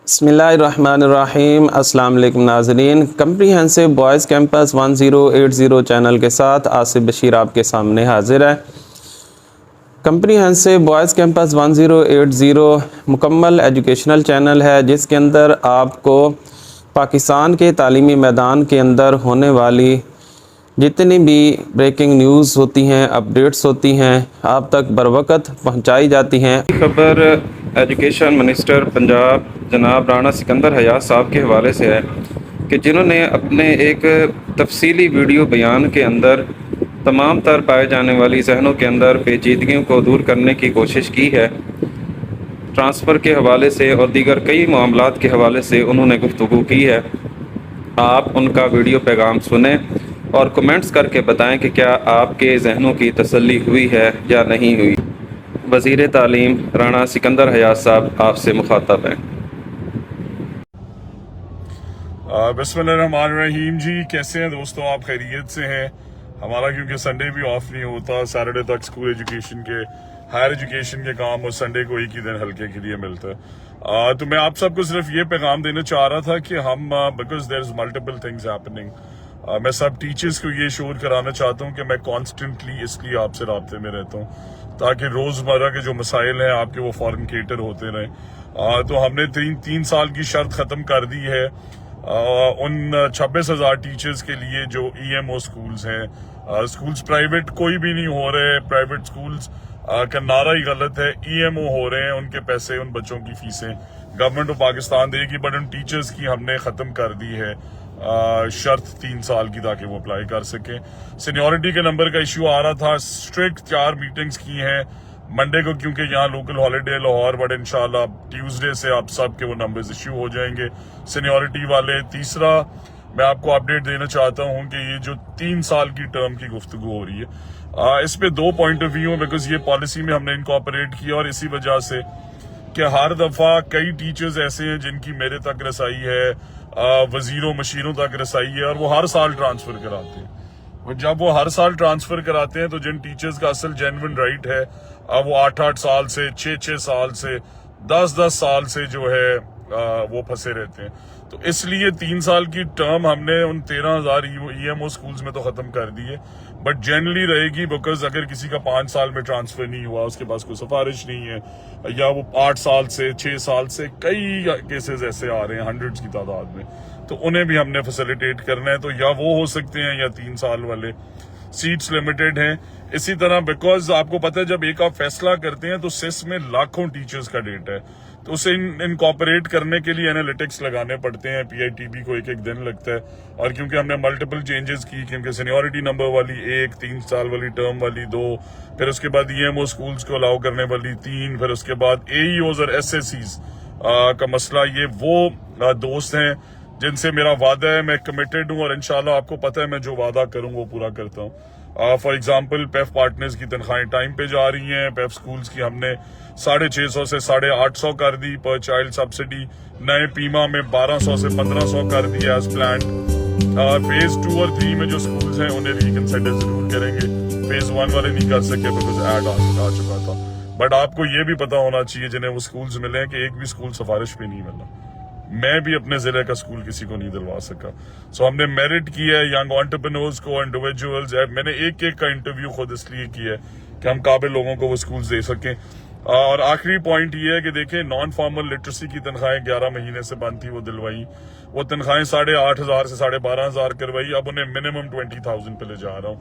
बिस्मिल्लाहिर्रहमानिर्रहीम। अस्सलाम वालेकुम नाज़रीन। कम्प्रीहेंसिव बॉयज़ कैंपस 1080 चैनल के साथ आसिफ बशीर आपके सामने हाजिर है। कम्प्रीहेंसिव बॉयज़ कैंपस 1080 मुकम्मल एजुकेशनल चैनल है, जिसके अंदर आपको पाकिस्तान के तालीमी मैदान के अंदर होने वाली जितनी भी ब्रेकिंग न्यूज़ होती हैं, अपडेट्स होती हैं, आप तक बरवक़्त पहुंचाई जाती हैं। खबर एजुकेशन मिनिस्टर पंजाब जनाब राणा सिकंदर हयात साहब के हवाले से है कि जिन्होंने अपने एक तफसीली वीडियो बयान के अंदर तमाम तर पाए जाने वाली जहनों के अंदर पेचीदगियों को दूर करने की कोशिश की है। ट्रांसफ़र के हवाले से और दीगर कई मामलात के हवाले से उन्होंने गुफ्तगू की है। आप उनका वीडियो पैगाम सुने और कमेंट्स करके बताएं कि क्या आपके जहनों की तसल्ली हुई है या नहीं हुई। वज़ीर तालीम राणा सिकंदर हयात साहब आपसे मुखातब हैं। बिस्मिल्लाहिर्रहमानिर्रहीम जी, कैसे हैं दोस्तों? आप खैरियत से हैं? हमारा क्योंकि संडे भी ऑफ नहीं होता, सैटरडे तक स्कूल एजुकेशन के हायर एजुकेशन के काम और संडे को एक ही दिन हल्के के लिए मिलता है। तो मैं आप सबको सिर्फ ये पैगाम देना चाह रहा था कि हम because there is multiple things happening, मैं सब टीचर्स को ये शोर कराना चाहता हूँ कि मैं कॉन्स्टेंटली इसलिए आपसे राब्ते में रहता हूँ ताकि रोजमर्रा के जो मसाइल हैं आपके वो फौरन केटर होते रहें। तो हमने तीन साल की शर्त खत्म कर दी है उन 26,000 टीचर्स के लिए जो ईएमओ स्कूल्स हैं। स्कूल्स प्राइवेट कोई भी नहीं हो रहे, प्राइवेट स्कूल्स का नारा ही गलत है, ईएमओ हो रहे हैं। उनके पैसे, उन बच्चों की फीसें गवर्नमेंट ऑफ पाकिस्तान देगी, बट उन टीचर्स की हमने खत्म कर दी है शर्त 3 साल की, ताकि वो अप्लाई कर सके। सीनियरिटी के नंबर का इश्यू आ रहा था, स्ट्रिक्ट 4 मीटिंग्स की हैं मंडे को, क्योंकि यहाँ लोकल हॉलीडे लाहौर, बट इंशाल्लाह ट्यूसडे से आप सब के वो नंबर्स इश्यू हो जाएंगे सीनियरिटी वाले। तीसरा, मैं आपको अपडेट देना चाहता हूँ कि ये जो 3 साल की टर्म की गुफ्तगू हो रही है, इस पे 2 पॉइंट ऑफ व्यू है, बिकॉज ये पॉलिसी में हमने इनकॉर्पोरेट किया और इसी वजह से कि हर दफा कई टीचर्स ऐसे हैं जिनकी मेरे तक रसाई है, वजीरों मशीरों तक रसाई है, और वो हर साल ट्रांसफर कराते हैं। और जब वो हर साल ट्रांसफर कराते हैं तो जिन टीचर्स का असल जेन्युइन राइट है, वो 8-8 साल से, 6-6 साल से, 10-10 साल से जो है वो फंसे रहते हैं। तो इसलिए 3 साल की टर्म हमने उन 13,000 ईएमओ स्कूल्स में तो खत्म कर दी है, बट जनरली रहेगी, बिकॉज अगर किसी का 5 साल में ट्रांसफर नहीं हुआ, उसके पास कोई सिफारिश नहीं है, या वो 8 साल से, 6 साल से, कई केसेस ऐसे आ रहे हैं हंड्रेड्स की तादाद में, तो उन्हें भी हमने फैसिलिटेट करना है। तो या वो हो सकते हैं या 3 साल वाले, सीट्स लिमिटेड हैं। इसी तरह, बिकॉज आपको पता है जब एक आप फैसला करते हैं तो सिस में लाखों टीचर्स का डेटा है, तो उसे इनकॉर्पोरेट करने के लिए एनालिटिक्स लगाने पड़ते हैं। पीआईटीबी को 1-1 दिन लगता है, और क्योंकि हमने मल्टीपल चेंजेस की, क्योंकि सीनियरिटी नंबर वाली 1, 3 साल वाली टर्म वाली 2, फिर उसके बाद ईएमओ स्कूल्स को अलाउ करने वाली 3, फिर उसके बाद एईओज और एसएससीज का मसला, ये वो दोस्त हैं जिनसे मेरा वादा है, मैं कमिटेड हूं, और इंशाल्लाह आपको पता है मैं जो वादा करूं वो पूरा करता हूं। फॉर एग्जांपल, पेफ पार्टनर्स की तनख्वाहें टाइम पे जा रही हैं। पेफ स्कूल्स की हमने 650 से 850 कर दी पर चाइल्ड सब्सिडी, नए पीमा में 1200 से 1500 कर दी एज प्लान। फेज 2 और 3 में जो स्कूल्स हैं उन्हें रिकंसिडर जरूर करेंगे, फेज 1 वाले नहीं कर सके बिकॉज एड आ चुका था। बट आपको ये भी पता होना चाहिए जिन्हें वो स्कूल्स मिले हैं कि एक भी स्कूल सिफारिश पे नहीं मिला। मैं भी अपने जिले का स्कूल किसी को नहीं दिलवा सका। सो हमने मेरिट किया है यंग एंटरप्रेन्योर्स को, इंडिविजुअल्स। मैंने एक का इंटरव्यू खुद इसलिए किया है कि हम काबिल लोगों को वो स्कूल्स दे सकें। और आखिरी पॉइंट ये है कि देखें, नॉन फॉर्मल लिटरेसी की तनख्वाहें 11 महीने से बंद थी, वो दिलवाई। वो तनख्वाहें 8,500 से 12,500 करवाई, अब उन्हें मिनिमम 20,000 पे ले जा रहा हूँ।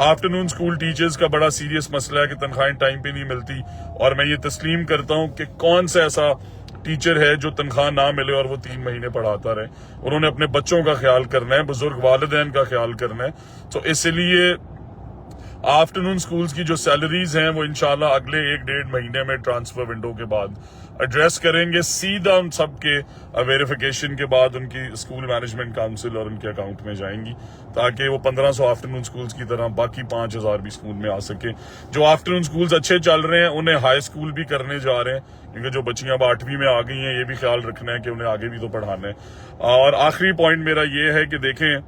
आफ्टरनून स्कूल टीचर्स का बड़ा सीरियस मसला है कि तनख्वाहें टाइम पे नहीं मिलती, और मैं ये तस्लीम करता हूँ कि कौन सा ऐसा टीचर है जो तनख्वाह ना मिले और वो 3 महीने पढ़ाता रहे। उन्होंने अपने बच्चों का ख्याल करना है, बुजुर्ग वालिदैन का ख्याल करना है। तो इसलिए आफ्टरनून स्कूल्स की जो सैलरीज हैं वो इंशाल्लाह अगले 1-1.5 महीने में ट्रांसफर विंडो के बाद एड्रेस करेंगे, सीधा उन सब के वेरिफिकेशन के बाद उनकी स्कूल मैनेजमेंट काउंसिल और उनके अकाउंट में जाएंगी, ताकि वो 1500 आफ्टरनून स्कूल्स की तरह बाकी 5,000 भी स्कूल में आ सके। जो आफ्टरनून स्कूल्स अच्छे चल रहे हैं उन्हें हाई स्कूल भी करने जा रहे हैं, क्योंकि जो बच्चियां अब 8वीं में आ गई हैं ये भी ख्याल रखना है कि उन्हें आगे भी तो पढ़ाना है। और आखिरी पॉइंट मेरा ये है कि देखें,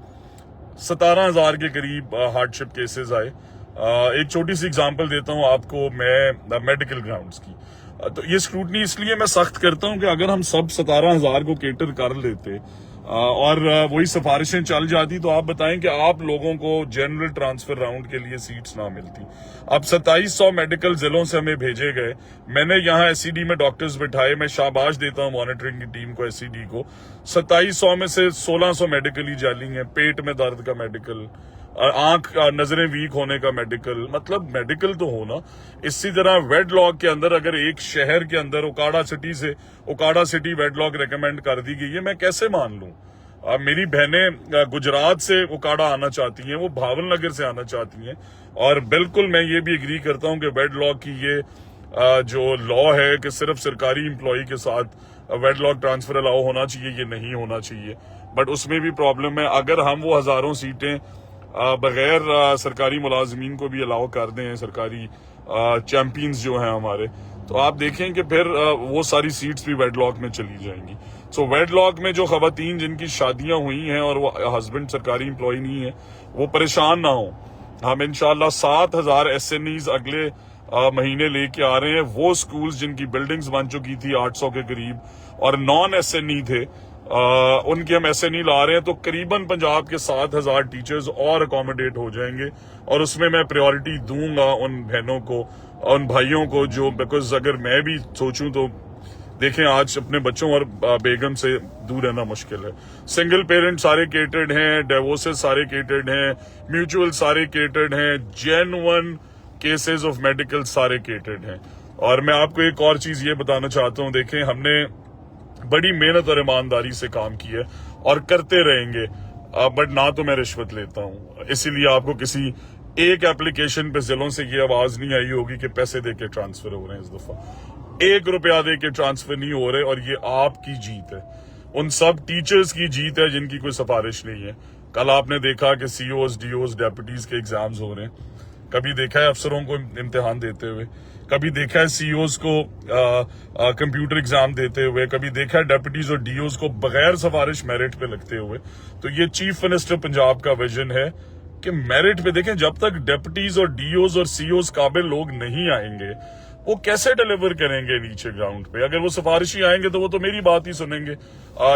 17,000 के करीब हार्डशिप केसेस आए। एक छोटी सी एग्जांपल देता हूं आपको मैं मेडिकल ग्राउंड्स की। तो ये स्क्रूटनी इसलिए मैं सख्त करता हूं कि अगर हम सब 17,000 को केटर कर लेते और वही सिफारिशें चल जाती, तो आप बताएं कि आप लोगों को जनरल ट्रांसफर राउंड के लिए सीट्स ना मिलती। अब 2700 मेडिकल जिलों से हमें भेजे गए, मैंने यहाँ एससीडी में डॉक्टर्स बिठाए, मैं शाबाश देता हूँ मॉनिटरिंग की टीम को, एससीडी को। 2700 में से 1600 मेडिकल ही जाली है, पेट में दर्द का मेडिकल, आंख नजरें वीक होने का मेडिकल, मतलब मेडिकल तो होना। इसी तरह वेडलॉक के अंदर अगर एक शहर के अंदर ओकाड़ा सिटी वेडलॉक रेकमेंड कर दी गई है, मैं कैसे मान लूं? मेरी बहनें गुजरात से ओकाड़ा आना चाहती हैं, वो भावल नगर से आना चाहती हैं, और बिल्कुल मैं ये भी एग्री करता हूं कि वेडलॉक की ये जो लॉ है कि सिर्फ सरकारी एम्प्लॉय के साथ वेडलॉक ट्रांसफर अलाउ होना चाहिए, ये नहीं होना चाहिए। बट उसमें भी प्रॉब्लम है, अगर हम वो हजारों सीटें बगैर सरकारी मुलाजमीन को भी अलाउ कर दें, सरकारी चैंपियंस जो हैं हमारे, तो आप देखें कि फिर वो सारी सीट्स भी वेडलॉक में चली जाएंगी। सो वेडलॉक में जो खवातीन जिनकी शादियां हुई हैं और वो हस्बैंड सरकारी एम्प्लॉय नहीं है, वो परेशान ना हो। हम इंशाल्लाह 7,000 SNEs अगले महीने लेके आ रहे हैं। वो स्कूल्स जिनकी बिल्डिंग्स बन चुकी थी 800 के करीब और नॉन SNE थे, उनके हम SNE ला रहे हैं, तो करीबन पंजाब के 7,000 टीचर्स और अकोमोडेट हो जाएंगे। और उसमें मैं प्रायोरिटी दूंगा उन बहनों को, उन भाइयों को जो, बिकॉज अगर मैं भी सोचूं तो देखें आज अपने बच्चों और बेगम से दूर रहना मुश्किल है। सिंगल पेरेंट सारे केटर्ड हैं, डिवोर्सेस सारे केटर्ड हैं, म्यूचुअल सारे केटर्ड हैं, जेन्युइन केसेस ऑफ मेडिकल सारे केटर्ड हैं। और मैं आपको एक और चीज ये बताना चाहता हूं, देखें हमने बड़ी मेहनत और ईमानदारी से काम किया और करते रहेंगे, बट ना तो मैं रिश्वत लेता हूं, इसीलिए आपको किसी एक एप्लीकेशन पे जिलों से ये आवाज नहीं आई होगी कि पैसे देके ट्रांसफर हो रहे हैं। इस दफा 1 रुपया देके ट्रांसफर नहीं हो रहे, और ये आपकी जीत है, उन सब टीचर्स की जीत है जिनकी कोई सिफारिश नहीं है। कल आपने देखा कि COs, DOs, डेप्यूटीज के एग्जाम्स हो रहे हैं, कभी देखा है अफसरों को इम्तिहान देते हुए, कभी देखा है COs को कंप्यूटर एग्जाम देते हुए, कभी देखा है डेप्यूटीज और DOs को बगैर सिफारिश मेरिट पे लगते हुए। तो ये चीफ मिनिस्टर पंजाब का विजन है कि मेरिट पे देखें, जब तक डेप्यूटीज और DOs और COs काबिल लोग नहीं आएंगे, वो कैसे डिलीवर करेंगे नीचे ग्राउंड पे? अगर वो सिफारिशी आएंगे तो वो तो मेरी बात ही सुनेंगे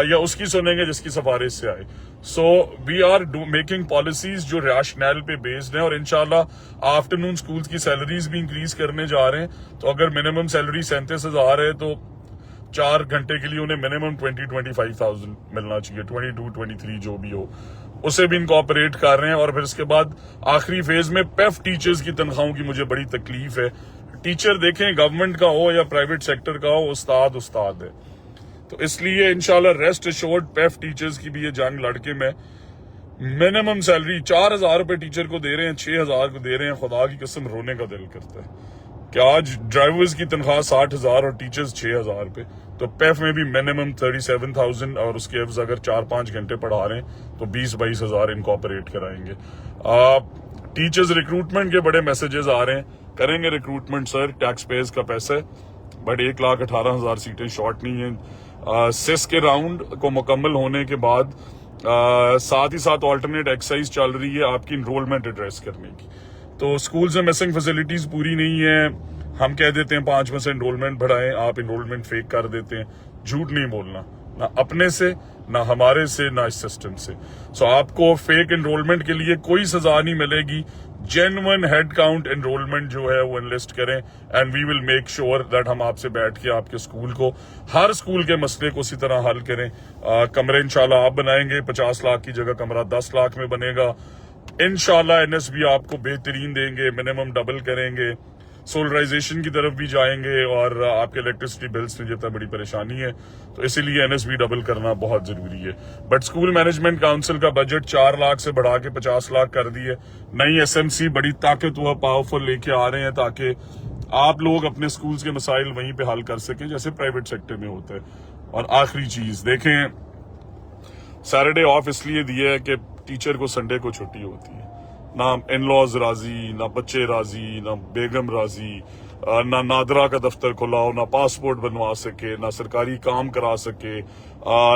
या उसकी सुनेंगे जिसकी सिफारिश से आए। So we are making policies जो रैशनल पे बेस्ड है, और इंशाल्लाह आफ्टरनून स्कूल्स की सैलरीज भी इंक्रीज करने जा रहे हैं। तो अगर मिनिमम सैलरी 37,000 है, तो 4 घंटे के लिए उन्हें मिनिमम 20-25,000 मिलना चाहिए, 22-23 जो भी हो, उसे भी इनकॉर्पोरेट कर रहे हैं। और फिर इसके बाद आखिरी फेज में PEF टीचर्स की तनख्वाहों की मुझे बड़ी तकलीफ है। टीचर देखें, गवर्नमेंट का हो या प्राइवेट सेक्टर का हो, उस्ताद है। तो इसलिए इंशाल्लाह रेस्ट एश्योर्ड PEF टीचर्स की भी ये जंग लड़के में मिनिमम सैलरी 4,000 रुपए टीचर को दे रहे हैं, 6,000 को दे रहे हैं। खुदा की कसम रोने का दिल करता है कि आज ड्राइवर्स की तनख्वाह 60,000 और टीचर्स 6,000 रुपए। तो PEF में भी मिनिमम 37,000, और उसके एवज अगर 4-5 घंटे पढ़ा रहे हैं तो 20-22,000 इनकॉर्पोरेट कराएंगे। टीचर्स रिक्रूटमेंट के बड़े मैसेजेस आ रहे हैं, करेंगे रिक्रूटमेंट सर, टैक्स पेयर्स का पैसा है, बट 1,18,000 सीटें शॉर्ट नहीं है। सिस के राउंड को मुकम्मल होने के बाद साथ ही साथ ऑल्टरनेट एक्सरसाइज चल रही है आपकी इनरोलमेंट एड्रेस करने की। तो स्कूल्स में मिसिंग फैसिलिटीज पूरी नहीं है, हम कह देते हैं 5% इनरोलमेंट बढ़ाएं, आप इनरोलमेंट फेक कर देते हैं। झूठ नहीं बोलना, ना अपने से, ना हमारे से, ना इस सिस्टम से। सो आपको फेक एनरोलमेंट के लिए कोई सजा नहीं मिलेगी। जेन्युइन हेड काउंट एनरोलमेंट जो है वो एनलिस्ट करें, and we will make sure that हम आपसे बैठ के आपके स्कूल को, हर स्कूल के मसले को उसी तरह हल करें। कमरे इंशाल्लाह आप बनाएंगे, 50 लाख की जगह कमरा 10 लाख में बनेगा। इंशाल्लाह NSB आपको बेहतरीन देंगे, मिनिमम डबल करेंगे, सोलराइजेशन की तरफ भी जाएंगे, और आपके इलेक्ट्रिसिटी बिल्स में जितना बड़ी परेशानी है, तो इसीलिए NSB डबल करना बहुत जरूरी है। बट स्कूल मैनेजमेंट काउंसिल का बजट 4 लाख से बढ़ा के 50 लाख कर दिए। नई SMC बड़ी ताकतवर पावरफुल लेके आ रहे हैं, ताकि आप लोग अपने स्कूल्स के मसाइल वहीं पे हल कर सकें जैसे प्राइवेट सेक्टर में होता है। और आखिरी चीज देखें, सैटरडे ऑफ इसलिए दिया है कि टीचर को संडे को छुट्टी होती है। ना इन लॉज राजी, ना बच्चे राजी, ना बेगम राजी, ना नादरा का दफ्तर खुलाओ, ना पासपोर्ट बनवा सके, ना सरकारी काम करा सके,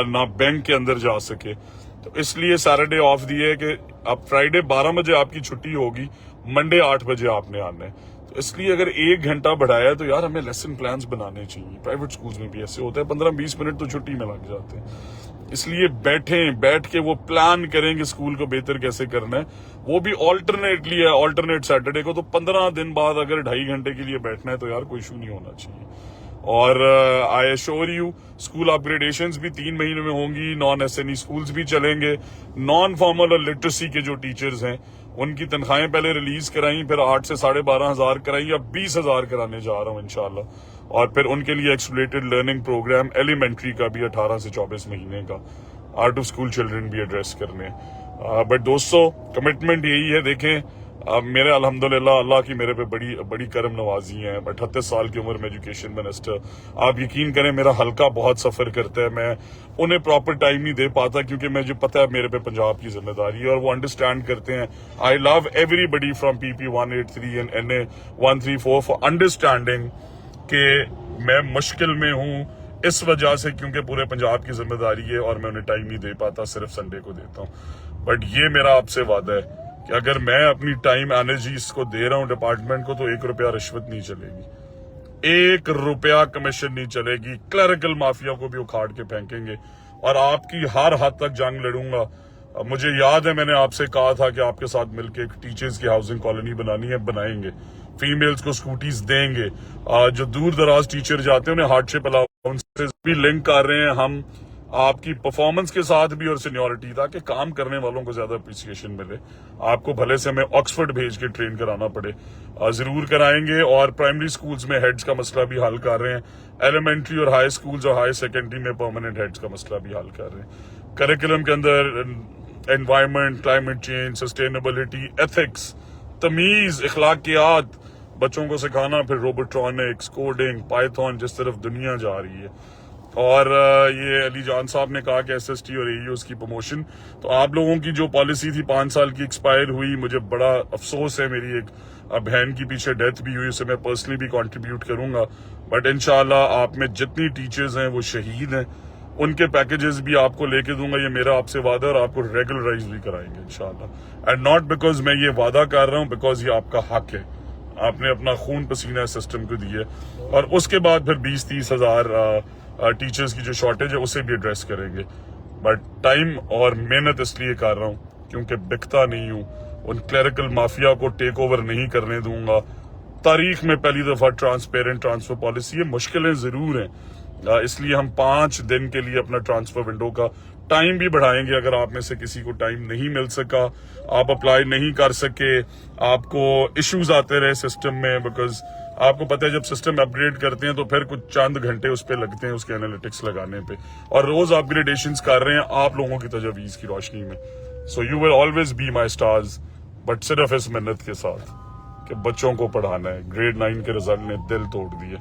ना बैंक के अंदर जा सके। तो इसलिए सैटरडे ऑफ दिए कि अब फ्राइडे 12 बजे आपकी छुट्टी होगी, मंडे 8 बजे आपने आना है। तो तो इसलिए अगर 1 घंटा बढ़ाया तो यार हमें लेसन प्लान्स बनाने चाहिए। प्राइवेट स्कूल्स में भी ऐसे होता है, 15-20 मिनट तो छुट्टी में लग जाते हैं। इसलिए बैठ के वो प्लान करेंगे स्कूल को बेहतर कैसे करना है, वो भी ऑल्टरनेटली है, ऑल्टरनेट सैटरडे को। तो 15 दिन बाद अगर 2.5 घंटे के लिए बैठना है तो यार कोई इशू नहीं होना चाहिए। और I assure you school upgradations भी 3 महीने में होंगी, नॉन एसएनई स्कूल्स भी चलेंगे। नॉन फॉर्मल और लिटरेसी के जो टीचर्स हैं उनकी तनख्वाहें पहले रिलीज कराई, फिर 8 से 12,500 कराई, या 20,000 कराने जा रहा हूँ इंशाल्लाह। और फिर उनके लिए एक्सप्लोरेटेड लर्निंग प्रोग्राम एलिमेंट्री का भी 18 से 24 महीने का, आउट ऑफ स्कूल चिल्ड्रन भी एड्रेस करने। बट दोस्तों कमिटमेंट यही है। देखें मेरे अल्हम्दुलिल्लाह अल्लाह की मेरे पे बड़ी करम नवाजी है। 38 साल की उम्र में एजुकेशन मिनिस्टर। आप यकीन करें मेरा हल्का बहुत सफर करता है, मैं उन्हें प्रॉपर टाइम नहीं दे पाता क्योंकि मुझे पता है मेरे पे पंजाब की जिम्मेदारी है और वो अंडरस्टैंड करते हैं। I love everybody from PP 183 and NA 134 for understanding कि मैं मुश्किल में हूँ इस वजह से, क्योंकि पूरे पंजाब की जिम्मेदारी है और मैं उन्हें टाइम नहीं दे पाता, सिर्फ संडे को देता हूँ। बट ये मेरा आपसे वादा है कि अगर मैं अपनी टाइम एनर्जी इसको दे रहा हूं डिपार्टमेंट को तो 1 रुपया रिश्वत नहीं चलेगी, 1 रुपया कमीशन नहीं चलेगी। क्लरिकल माफिया को भी उखाड़ के फेंकेंगे और आपकी हर हद तक जंग लड़ूंगा। मुझे याद है मैंने आपसे कहा था कि आपके साथ मिलकर एक टीचर्स की हाउसिंग कॉलोनी बनानी है, बनाएंगे। फीमेल्स को स्कूटीज देंगे। जो दूर दराज टीचर जाते हैं उन्हें हार्डशिप अलाउंसेस भी लिंक कर रहे हैं हम आपकी परफॉर्मेंस के साथ भी और सीनियरिटी, ताकि काम करने वालों को ज्यादा अप्रिसिएशन मिले। आपको भले से हमें ऑक्सफोर्ड भेज के ट्रेन कराना पड़े, जरूर कराएंगे। और प्राइमरी स्कूल्स में हेड्स का मसला भी हल कर रहे हैं। एलिमेंट्री और हाई स्कूल्स और हाई सेकेंडरी में परमानेंट हेड्स का मसला भी हल कर रहे हैं। करिकुलम के अंदर environment, climate change, sustainability, ethics, तमीज, अखलाकियात बच्चों को सिखाना, फिर रोबोट्रॉनिक्स, कोडिंग, पाइथन, जिस तरफ दुनिया जा रही है। और ये अली जान साहब ने कहा कि SST और AEOs की प्रमोशन, तो आप लोगों की जो पॉलिसी थी 5 साल की एक्सपायर हुई। मुझे बड़ा अफसोस है, मेरी एक बहन की पीछे डेथ भी हुई, उसे मैं पर्सनली भी कंट्रीब्यूट करूंगा। बट इंशाल्लाह आप में जितनी टीचर्स हैं वो शहीद हैं, उनके पैकेजेस भी आपको लेके दूंगा, ये मेरा आपसे वादा है। और आपको रेगुलराइज भी कराएंगे इंशाल्लाह। एंड नॉट बिकॉज मैं ये वादा कर रहा हूँ, बिकॉज ये आपका हक है। आपने अपना खून पसीना सिस्टम को दिए। और उसके बाद फिर 20-30 हजार टीचर्स की जो शॉर्टेज है उसे भी एड्रेस करेंगे। बट टाइम और मेहनत इसलिए कर रहा हूँ क्योंकि बिकता नहीं हूँ, उन क्लरिकल माफिया को टेक ओवर नहीं करने दूंगा। तारीख में पहली दफा ट्रांसपेरेंट ट्रांसफर पॉलिसी है। मुश्किलें जरूर हैं, इसलिए हम 5 दिन के लिए अपना ट्रांसफर विंडो का टाइम भी बढ़ाएंगे। अगर आप में से किसी को टाइम नहीं मिल सका, आप अप्लाई नहीं कर सके, आपको इश्यूज आते रहे सिस्टम में, बिकॉज आपको पता है जब सिस्टम अपग्रेड करते हैं तो फिर कुछ चंद घंटे उस पर लगते हैं उसके एनालिटिक्स लगाने पे, और रोज अपग्रेडेशंस कर रहे हैं आप लोगों की तजवीज की रोशनी में। So you will always be my stars, but सिर्फ इस मिन्नत के साथ कि बच्चों को पढ़ाना है। ग्रेड 9 के रिजल्ट ने दिल तोड़ दिए।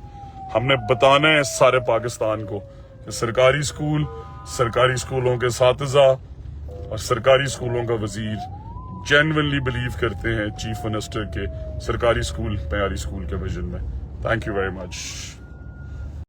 हमने बताना है सारे पाकिस्तान को कि सरकारी स्कूल, सरकारी स्कूलों के सातिज़ा और सरकारी स्कूलों का वजीर जेन्युइनली बिलीव करते हैं चीफ मिनिस्टर के सरकारी स्कूल मयारी स्कूल के विजन में। Thank you very much.